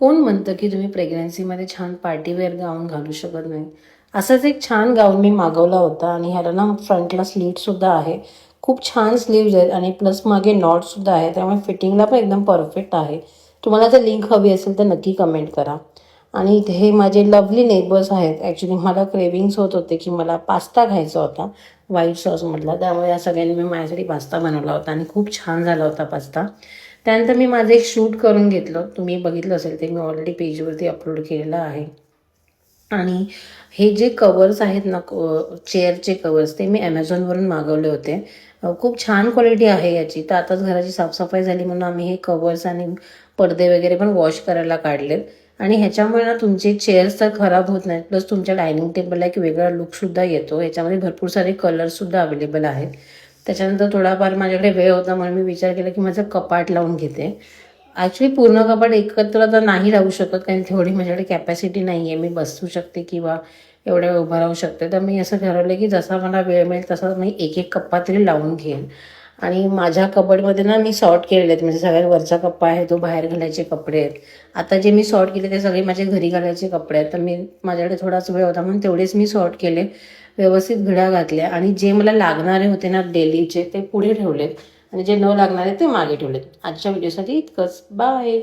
कोण म्हणतं की तुम्ही प्रेग्नन्सीमध्ये छान पार्टीवेअर गाऊन घालू शकत नाही? असाच एक छान गाऊन मी मागवला होता आणि ह्याला ना फ्रंटला स्लीटसुद्धा आहे. खूप छान स्लीव्ज आहेत आणि प्लस मागे नॉटसुद्धा आहे, त्यामुळे फिटिंगला पण एकदम परफेक्ट आहे. तुम्हाला जर लिंक हवी असेल तर नक्की कमेंट करा. आणि हे माझे लवली नेबर्स आहेत. ॲक्च्युली मला क्रेविंग्स होत होते की मला पास्ता खायचा होता व्हाईट सॉसमधला, त्यामुळे या सगळ्यांनी मी माझ्यासाठी पास्ता बनवला होता आणि खूप छान झाला होता पास्ता. त्यानंतर मी माझं एक शूट करून घेतलं, तुम्ही बघितलं असेल ते मी ऑलरेडी पेजवरती अपलोड केलेलं आहे. आणि हे जे कवर्स आहेत ना, चेअरचे कवर्स, ते मी ॲमेझॉनवरून मागवले होते. खूप छान क्वालिटी आहे याची. तर आताच घराची साफसफाई झाली म्हणून आम्ही हे कवर्स आणि पडदे वगैरे पण वॉश करायला काढलेत. आणि ह्याच्यामुळे ना तुमचे चेअर्स तर खराब होत नाहीत, प्लस तुमच्या डायनिंग टेबलला एक वेगळा लुकसुद्धा येतो. ह्याच्यामध्ये भरपूर सारे कलर्ससुद्धा अवेलेबल आहेत. त्याच्यानंतर थोडाफार माझ्याकडे वेळ होता म्हणून मी विचार केला की माझं कपाट लावून घेते. ॲक्च्युली पूर्ण कपाट एकत्र तर नाही राहू शकत, कारण तेवढी माझ्याकडे कॅपॅसिटी नाही आहे. मी बसू शकते किंवा एवढ्या वेळ उभं राहू शकते. तर मी असं ठरवलं की जसा मला वेळ मिळेल तसा मी एक एक कप्पा तरी लावून घेईन. आणि माझ्या कबडमध्ये ना मी सॉर्ट केलेले आहेत. म्हणजे सगळ्यात वरचा कप्पा आहे तो बाहेर घालायचे कपडे आहेत. आता जे मी सॉर्ट केले ते सगळे माझे घरी घालायचे कपडे आहेत. तर माझ्याकडे थोडाच वेळ होता म्हणून तेवढेच मी सॉर्ट केले, व्यवस्थित घड्या घातल्या आणि जे मला लागणारे होते ना डेलीचे ते पुढे ठेवलेत आणि जे न लागणारे ते मागे ठेवलेत. आजच्या व्हिडिओसाठी इतकंच. बाय.